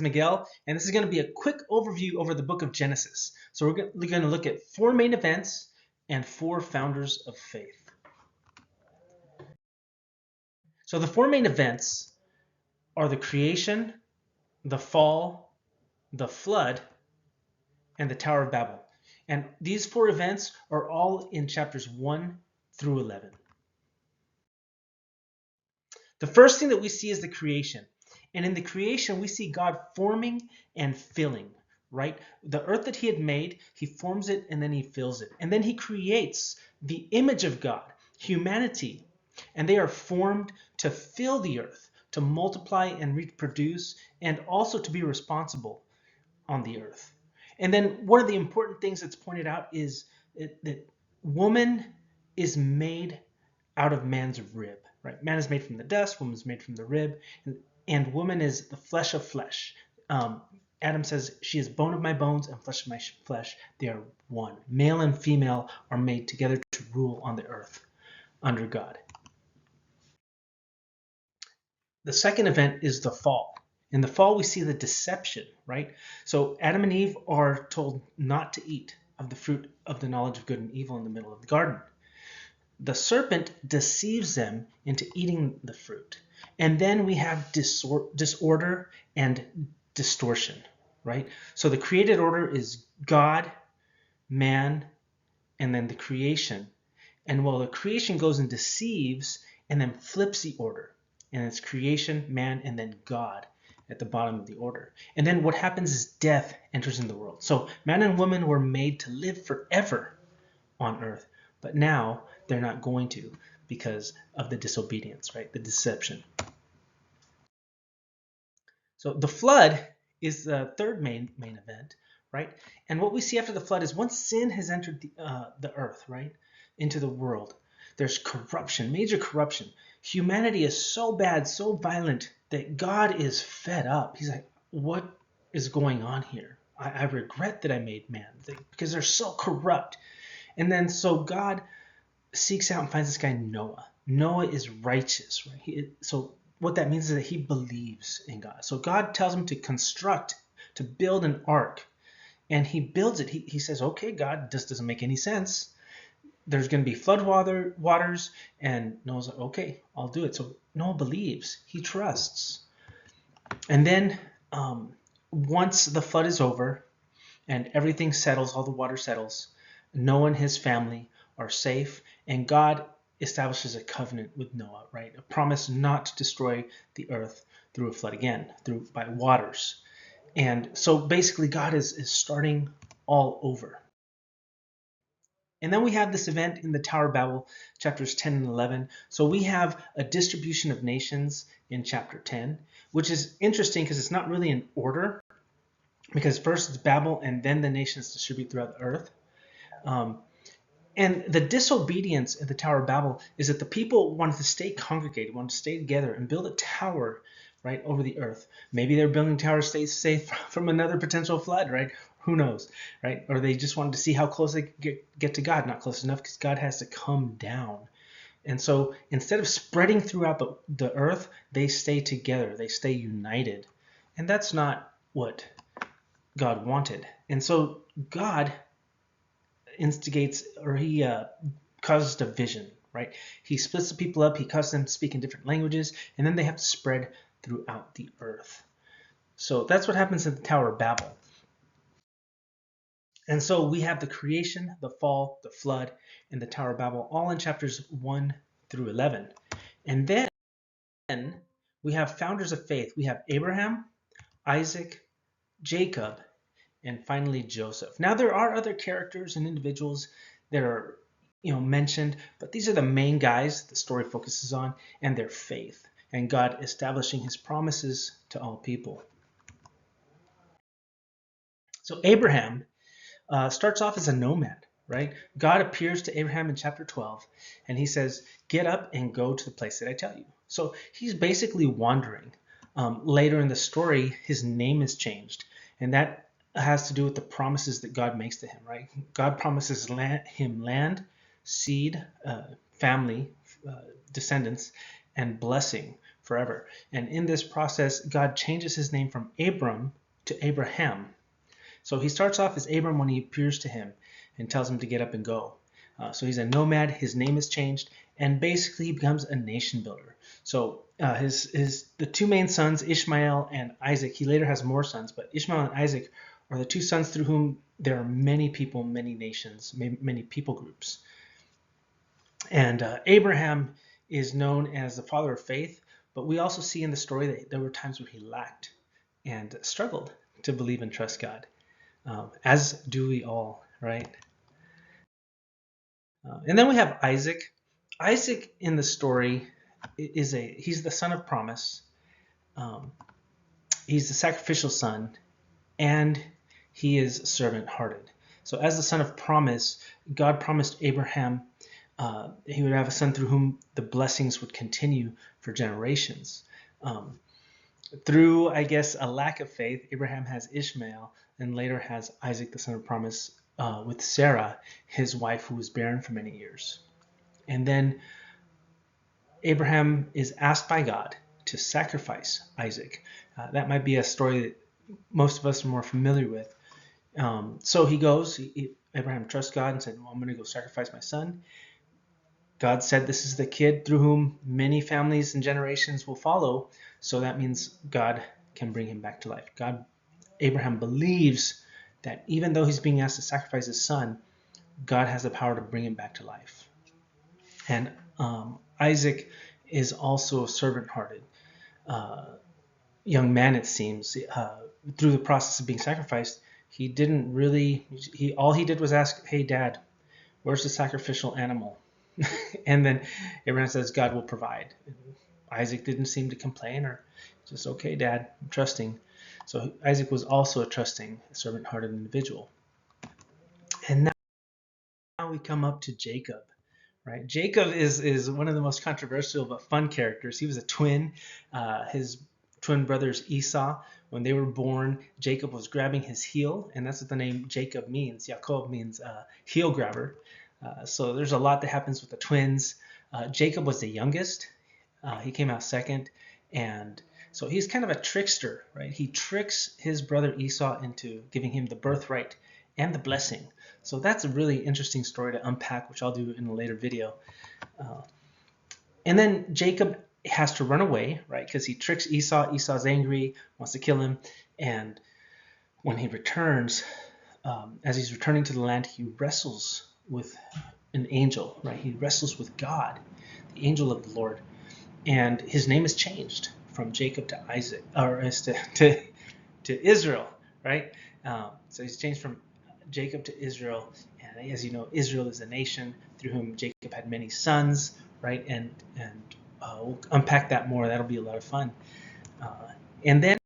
Miguel, and this is going to be a quick overview over the book of Genesis. So we're going to look at 4 main events and 4 founders of faith. So the 4 main events are the creation, the fall, the flood, and the Tower of Babel. And these 4 events are all in chapters 1 through 11. The first thing that we see is the creation. And in the creation, we see God forming and filling, right? The earth that he had made, he forms it and then he fills it. And then he creates the image of God, humanity, and they are formed to fill the earth, to multiply and reproduce, and also to be responsible on the earth. And then one of the important things that's pointed out is that woman is made out of man's rib, right? Man is made from the dust, woman is made from the rib, and woman is the flesh of flesh. Adam says, she is bone of my bones and flesh of my flesh. They are one. Male and female are made together to rule on the earth under God. The second event is the fall. In the fall, we see the deception, right? So Adam and Eve are told not to eat of the fruit of the knowledge of good and evil in the middle of the garden. The serpent deceives them into eating the fruit. And then we have disorder and distortion, right? So the created order is God, man, and then the creation. And while the creation goes and deceives and then flips the order, and it's creation, man, and then God at the bottom of the order. And then what happens is death enters in the world. So man and woman were made to live forever on earth, but now they're not going to because of the disobedience, right? The deception. So the flood is the third main event, right? And what we see after the flood is once sin has entered the earth, right, into the world, there's corruption, major corruption. Humanity is so bad, so violent that God is fed up. He's like, what is going on here? I regret that I made man because they're so corrupt. And then so God seeks out and finds this guy Noah. Noah is righteous, right? So what that means is that he believes in God. So God tells him to construct, to build an ark, and he builds it. He says, okay, God, this doesn't make any sense. There's going to be flood waters, and Noah's like, okay, I'll do it. So Noah believes, he trusts. And then once the flood is over and everything settles, all the water settles, Noah and his family are safe, and God establishes a covenant with Noah, right? A promise not to destroy the earth through a flood again, by waters. And so basically God is starting all over. And then we have this event in the Tower of Babel, chapters 10 and 11. So we have a distribution of nations in chapter 10, which is interesting because it's not really in order, because first it's Babel and then the nations distribute throughout the earth. And the disobedience at the Tower of Babel is that the people wanted to stay congregated, wanted to stay together and build a tower, right, over the earth. Maybe they're building a tower to stay safe from another potential flood, right? Who knows, right? Or they just wanted to see how close they could get to God. Not close enough because God has to come down. And so instead of spreading throughout the earth, they stay together. They stay united. And that's not what God wanted. And so God instigates, or he causes division, right? He splits the people up, he causes them to speak in different languages, and then they have to spread throughout the earth. So that's what happens at the Tower of Babel. And so we have the creation, the fall, the flood, and the Tower of Babel, all in chapters 1 through 11. And then we have founders of faith. We have Abraham, Isaac, Jacob, and finally Joseph. Now there are other characters and individuals that are mentioned, but these are the main guys the story focuses on, and their faith and God establishing his promises to all people. So Abraham starts off as a nomad, right? God appears to Abraham in chapter 12, and he says, get up and go to the place that I tell you. So he's basically wandering. Later in the story, his name is changed, and that has to do with the promises that God makes to him, right? God promises him land, seed, family, descendants, and blessing forever. And in this process, God changes his name from Abram to Abraham. So he starts off as Abram when he appears to him and tells him to get up and go. So he's a nomad. His name is changed, and basically he becomes a nation builder. So the two main sons, Ishmael and Isaac. He later has more sons, but Ishmael and Isaac are the two sons through whom there are many people, many nations, many people groups. And Abraham is known as the father of faith, but we also see in the story that there were times where he lacked and struggled to believe and trust God, as do we all, right? And then we have Isaac. Isaac in the story he's the son of promise. Um, he's the sacrificial son, and he is servant-hearted. So as the son of promise, God promised Abraham he would have a son through whom the blessings would continue for generations. Through, I guess, a lack of faith, Abraham has Ishmael and later has Isaac, the son of promise, with Sarah, his wife, who was barren for many years. And then Abraham is asked by God to sacrifice Isaac. That might be a story that most of us are more familiar with. So he goes, Abraham trusts God and said, well, I'm going to go sacrifice my son. God said this is the kid through whom many families and generations will follow. So that means God can bring him back to life. Abraham believes that even though he's being asked to sacrifice his son, God has the power to bring him back to life. And Isaac is also a servant-hearted young man, it seems. Through the process of being sacrificed, he didn't really, all he did was ask, hey, Dad, where's the sacrificial animal? And then Abraham says, God will provide. Isaac didn't seem to complain, or just, okay, Dad, I'm trusting. So Isaac was also a trusting, servant-hearted individual. And now we come up to Jacob, right? Jacob is one of the most controversial but fun characters. He was a twin. His twin brothers Esau, when they were born, Jacob was grabbing his heel, and that's what the name Jacob means. Yaakov means heel grabber. So there's a lot that happens with the twins. Jacob was the youngest. He came out second, and so he's kind of a trickster, right? He tricks his brother Esau into giving him the birthright and the blessing. So that's a really interesting story to unpack, which I'll do in a later video. And then Jacob has to run away, right? Because he tricks Esau. Esau's angry, wants to kill him, and when he returns, as he's returning to the land, he wrestles with an angel, right? He wrestles with God, the angel of the Lord, and his name is changed from Jacob to Isaac, or to Israel, right? So he's changed from Jacob to Israel, and as you know, Israel is a nation through whom Jacob had many sons, right? And we'll unpack that more. That'll be a lot of fun. And then,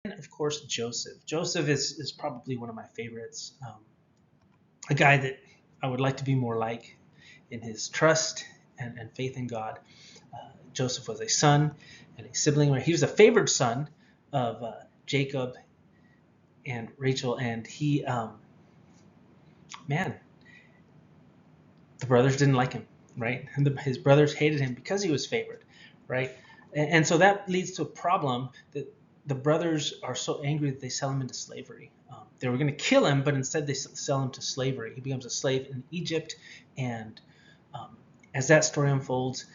of course, Joseph. Joseph is probably one of my favorites. A guy that I would like to be more like in his trust and faith in God. Joseph was a son and a sibling. He was a favored son of Jacob and Rachel, and he, the brothers didn't like him, right? His brothers hated him because he was favored, right? And so that leads to a problem that the brothers are so angry that they sell him into slavery. They were going to kill him, but instead they sell him to slavery. He becomes a slave in Egypt, and as that story unfolds,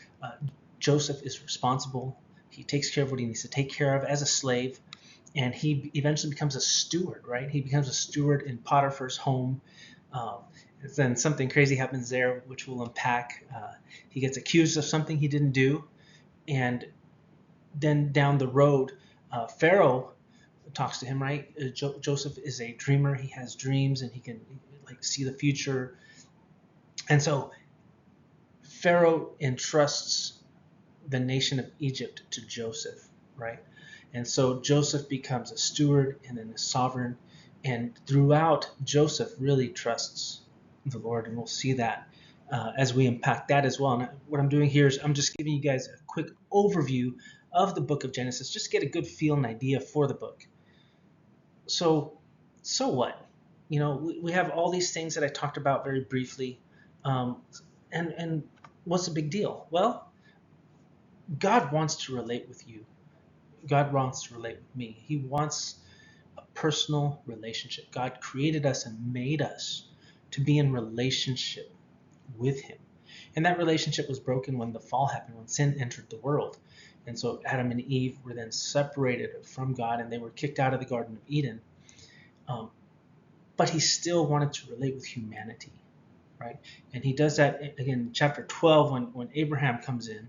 Joseph is responsible. He takes care of what he needs to take care of as a slave, and he eventually becomes a steward, right? He becomes a steward in Potiphar's home. Then something crazy happens there, which we'll unpack. He gets accused of something he didn't do, and then down the road, Pharaoh talks to him, right? Joseph is a dreamer. He has dreams, and he can see the future. And so Pharaoh entrusts the nation of Egypt to Joseph, right? And so Joseph becomes a steward and then a sovereign. And throughout, Joseph really trusts the Lord, and we'll see that as we unpack that as well. And what I'm doing here is I'm just giving you guys a quick overview of the book of Genesis, just to get a good feel and idea for the book. So what? We have all these things that I talked about very briefly. And what's the big deal? Well, God wants to relate with you. God wants to relate with me. He wants a personal relationship. God created us and made us to be in relationship with Him. And that relationship was broken when the fall happened, when sin entered the world. And so Adam and Eve were then separated from God and they were kicked out of the Garden of Eden. Um, but He still wanted to relate with humanity, right? And He does that again in chapter 12 when Abraham comes in.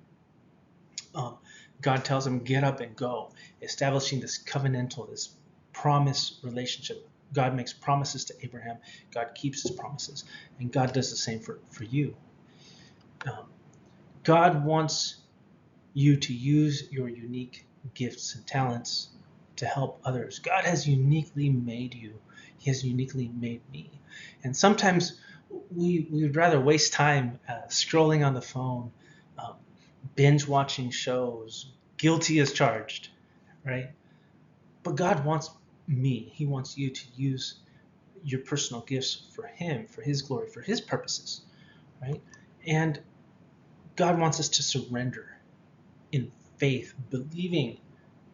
Um, God tells him, get up and go, establishing this covenantal, this promise relationship. God makes promises to Abraham. God keeps His promises. And God does the same for you. Um, God wants you to use your unique gifts and talents to help others. God has uniquely made you. He has uniquely made me. And sometimes we would rather waste time scrolling on the phone, um, binge watching shows, guilty as charged, right? But God wants me. He wants you to use your personal gifts for Him, for His glory, for His purposes, right? And God wants us to surrender in faith, believing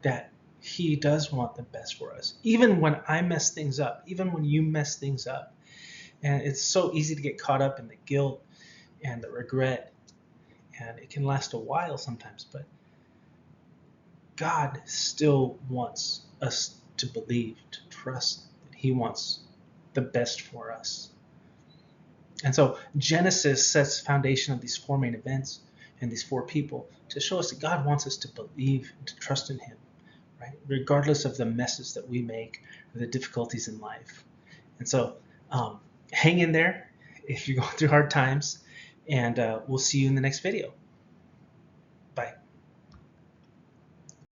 that He does want the best for us. Even when I mess things up, even when you mess things up. And it's so easy to get caught up in the guilt and the regret. And it can last a while sometimes, but God still wants us to believe, to trust that He wants the best for us. And so Genesis sets the foundation of these four main events and these four people to show us that God wants us to believe and to trust in Him, right? Regardless of the messes that we make or the difficulties in life. And so hang in there if you're going through hard times, and we'll see you in the next video.